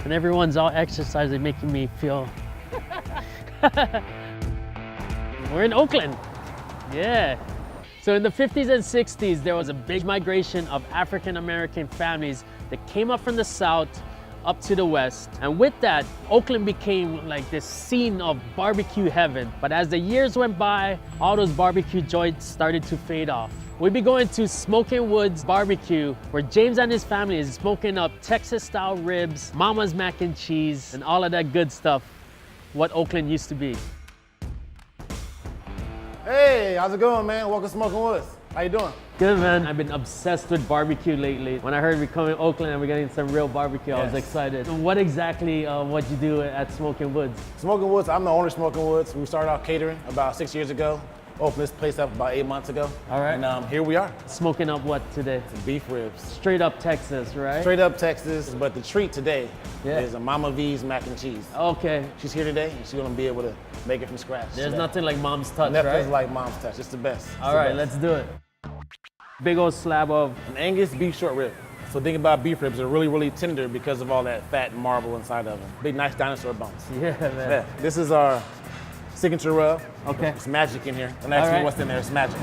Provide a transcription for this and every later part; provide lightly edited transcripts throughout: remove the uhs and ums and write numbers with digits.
And everyone's all exercising, making me feel... We're in Oakland. Yeah. So in the 50s and 60s, there was a big migration of African-American families that came up from the South up to the West. And with that, Oakland became like this scene of barbecue heaven. But as the years went by, all those barbecue joints started to fade off. We'll be going to Smoking Woods Barbecue, where James and his family is smoking up Texas-style ribs, Mama's mac and cheese, and all of that good stuff, what Oakland used to be. Hey, how's it going, man? Welcome to Smoking Woods. How you doing? Good, man. I've been obsessed with barbecue lately. When I heard we're coming to Oakland and we're getting some real barbecue, I was excited. So what exactly what you do at Smoking Woods? Smoking Woods, I'm the owner of Smoking Woods. We started out catering about 6 years ago. Opened this place up about 8 months ago. All right. And here we are. Smoking up what today? Some beef ribs. Straight up Texas, right? Straight up Texas, but the treat today is a Mama V's mac and cheese. Okay. She's here today and she's gonna be able to make it from scratch. There's nothing like Mom's touch, Nothing's right? like Mom's touch, it's the best. All right, let's do it. Big old slab of an Angus beef short rib. So think about beef ribs, they're really, really tender because of all that fat and marble inside of them. Big, nice dinosaur bones. Yeah, man. Yeah. This is our signature rub. Okay. It's magic in here. And actually what's in there, it's magic.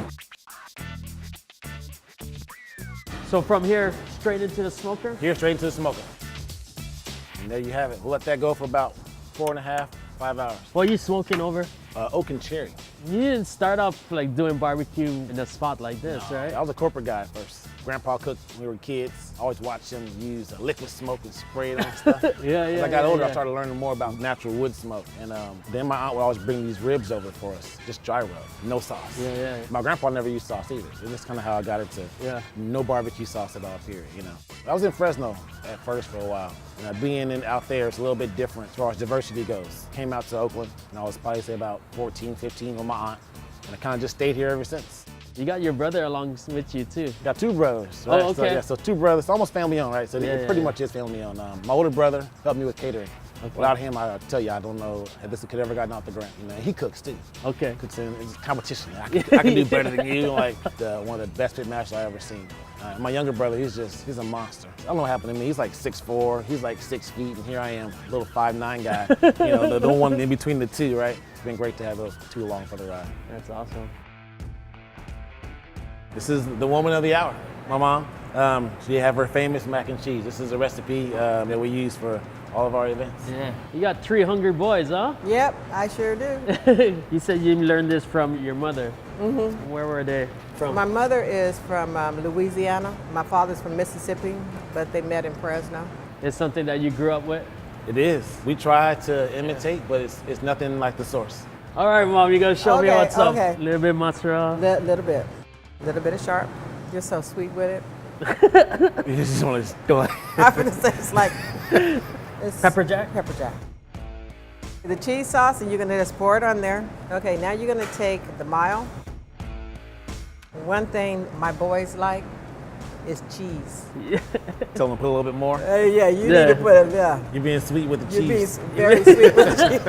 So from here, straight into the smoker? Here, straight into the smoker. And there you have it. We'll let that go for about 4.5, 5 hours. What are you smoking over? Oak and cherry. You didn't start off like doing barbecue in a spot like this, right? I was a corporate guy at first. Grandpa cooked when we were kids. Always watched him use liquid smoke and spray it on stuff. As I got older, I started learning more about natural wood smoke. And then my aunt would always bring these ribs over for us, just dry rub, no sauce. My grandpa never used sauce either. So that's kind of how I got into no barbecue sauce at all, period, you know. I was in Fresno at first for a while. And being out there, it's a little bit different as far as diversity goes. Came out to Oakland, and I was probably say about 14, 15 with my aunt. And I kind of just stayed here ever since. You got your brother along with you too. Got two brothers, right? Oh, okay. So 2 brothers, it's almost family owned, right? So it pretty much is family owned. My older brother helped me with catering. Okay. Without him, I tell you, I don't know if this could ever gotten off the ground. You know, he cooks too. Okay. Cooks in it's competition. I can do better than you. Like one of the best pitmasters I ever seen. My younger brother, he's a monster. I don't know what happened to me. He's like 6'4", he's like 6 feet, and here I am, little 5'9" guy. You know, the one in between the two, right? It's been great to have those two along for the ride. That's awesome. This is the woman of the hour, my mom. She have her famous mac and cheese. This is a recipe that we use for all of our events. Yeah. You got 3 hungry boys, huh? Yep, I sure do. You said you learned this from your mother. Mm-hmm. Where were they from? My mother is from Louisiana. My father's from Mississippi, but they met in Fresno. It's something that you grew up with? It is. We try to imitate, but it's nothing like the source. All right, Mom, you gotta show me what's up. Okay. A little bit of mozzarella. Little bit. A little bit of sharp. You're so sweet with it. You just want to go. I'm gonna say it's like it's Pepper jack? Pepper jack. The cheese sauce, and you're gonna just pour it on there. Okay, now you're gonna take the mile. One thing my boys like is cheese. Tell them to put a little bit more. Yeah, you need to put it. Yeah. You're being sweet with the cheese. You're being very sweet with the cheese.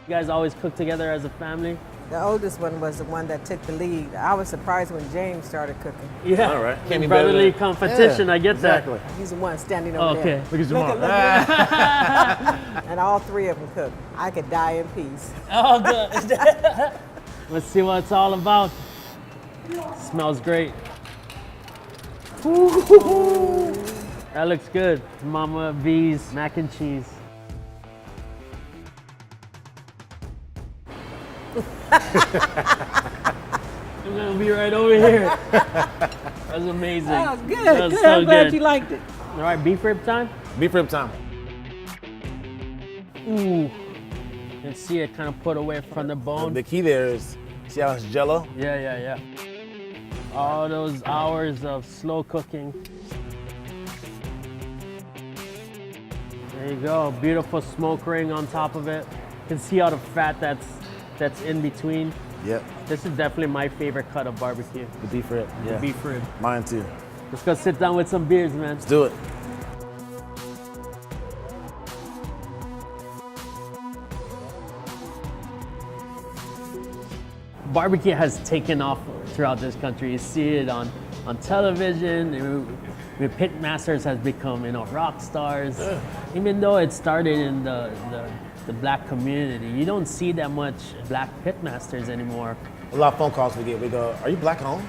You guys always cook together as a family? The oldest one was the one that took the lead. I was surprised when James started cooking. Yeah. All right. Can't be Brotherly competition, I get exactly. that. He's the one standing over there. Okay. Look at your mom. And all 3 of them cook. I could die in peace. Oh, good. Let's see what it's all about. Smells great. That looks good. Mama V's mac and cheese. I'm gonna be right over here. That's amazing. That was good. That was Good. so I'm glad good. you liked it. All right, beef rib time. Beef rib time. Ooh, you can see it kind of put away from the bone. The key there is, see how it's jello? Yeah. All those hours of slow cooking. There you go, beautiful smoke ring on top of it. You can see all the fat that's in between. Yep. This is definitely my favorite cut of barbecue. The beef rib. Yeah. The beef rib. Mine too. Let's go sit down with some beers, man. Let's do it. Barbecue has taken off throughout this country. You see it on television. I mean, Pitmasters has become, rock stars. Even though it started in the black community, you don't see that much black Pitmasters anymore. A lot of phone calls we get. We go, "Are you black owned?"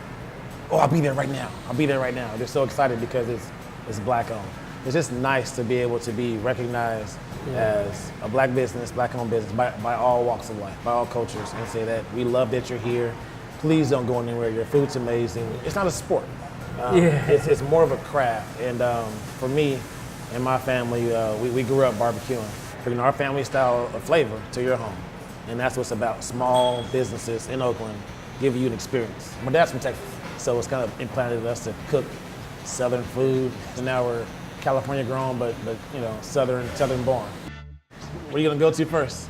"Oh, I'll be there right now. I'll be there right now." They're so excited because it's black owned. It's just nice to be able to be recognized as a black business, black owned business by all walks of life, by all cultures, and say that we love that you're here. Please don't go anywhere. Your food's amazing. It's not a sport. It's more of a craft. And for me and my family, we grew up barbecuing, bringing our family style of flavor to your home. And that's what's about. Small businesses in Oakland give you an experience. My dad's from Texas, so it's kind of implanted us to cook Southern food. And now we're California grown, but Southern born. Where are you gonna go to first?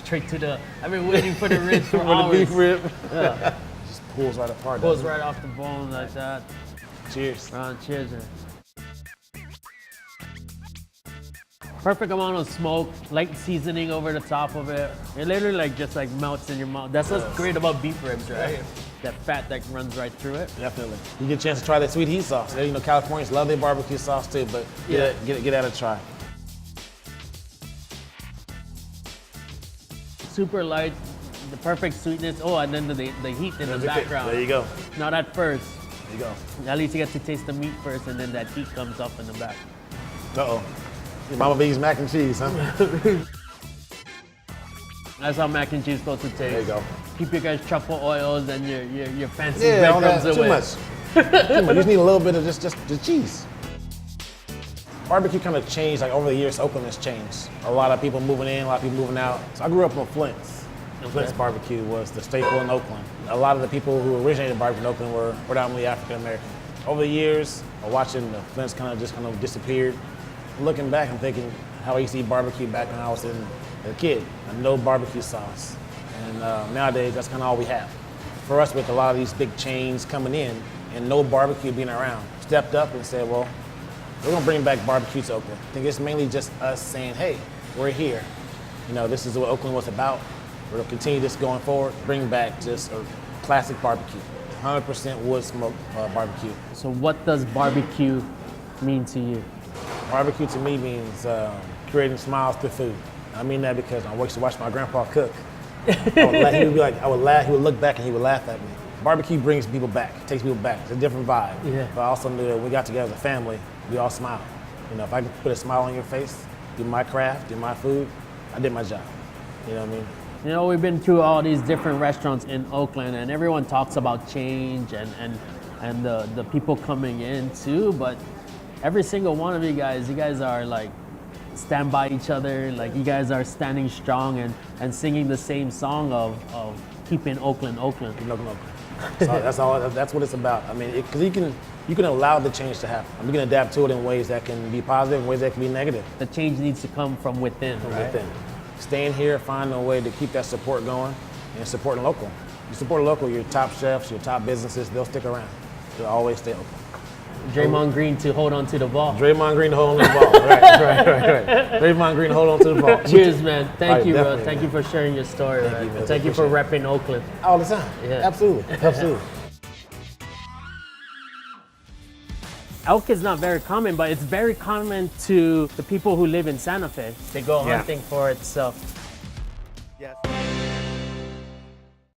Straight to I've been waiting for the ribs for For hours. the beef rib? Yeah. Just pulls right apart. Pulls doesn't it? right off the bone like that. Cheers. Cheers. Perfect amount of smoke, light seasoning over the top of it. It literally just melts in your mouth. That's what's great about beef ribs, right? Yeah. That fat that runs right through it. Definitely. You get a chance to try that sweet heat sauce. Californians love their barbecue sauce too, but get that a try. Super light, the perfect sweetness. Oh, and then the heat in the background. There you go. Not at first. There you go. At least you get to taste the meat first, and then that heat comes up in the back. Uh-oh. Your Mama B's mac and cheese, huh? That's how mac and cheese is supposed to taste. There you go. Keep your guys' truffle oils and your fancy Yeah, all breadcrumbs that, away. too much. Too much. You just need a little bit of just the cheese. Barbecue kind of changed, over the years, Oakland has changed. A lot of people moving in, a lot of people moving out. So I grew up on Flint's. Flint's barbecue was the staple in Oakland. A lot of the people who originated barbecue in Oakland were predominantly African American. Over the years, watching the Flint's kind of disappeared. Looking back, I'm thinking how I used to eat barbecue back when I was a kid. No barbecue sauce. And nowadays, that's kind of all we have. For us, with a lot of these big chains coming in and no barbecue being around, stepped up and said, well, we're gonna bring back barbecue to Oakland. I think it's mainly just us saying, hey, we're here. This is what Oakland was about. We're gonna continue this going forward, bring back just a classic barbecue. 100% wood smoke barbecue. So what does barbecue mean to you? Barbecue to me means creating smiles through food. I mean that because I used to watch my grandpa cook. He would look back and he would laugh at me. Barbecue brings people back, takes people back. It's a different vibe. Yeah. But I also knew that when we got together as a family, we all smile. If I could put a smile on your face, do my craft, do my food, I did my job. You know what I mean? We've been through all these different restaurants in Oakland, and everyone talks about change and the people coming in too, but every single one of you guys are stand by each other, you guys are standing strong and singing the same song of keeping Oakland. So that's what it's about. I mean, because you can allow the change to happen. You can adapt to it in ways that can be positive, in ways that can be negative. The change needs to come from within, right? Staying here, finding a way to keep that support going and supporting local. You support local, your top chefs, your top businesses, they'll stick around. They'll always stay open. Draymond Green to hold on to the ball. Draymond Green to hold on to the ball. Right. Draymond Green to hold on to the ball. Cheers, man. Thank you, bro. Definitely, Thank you for sharing your story. Thank you, man. Thank you for repping Oakland. All the time. Yeah. Absolutely. Elk is not very common, but it's very common to the people who live in Santa Fe. They go hunting for it, so. Yes.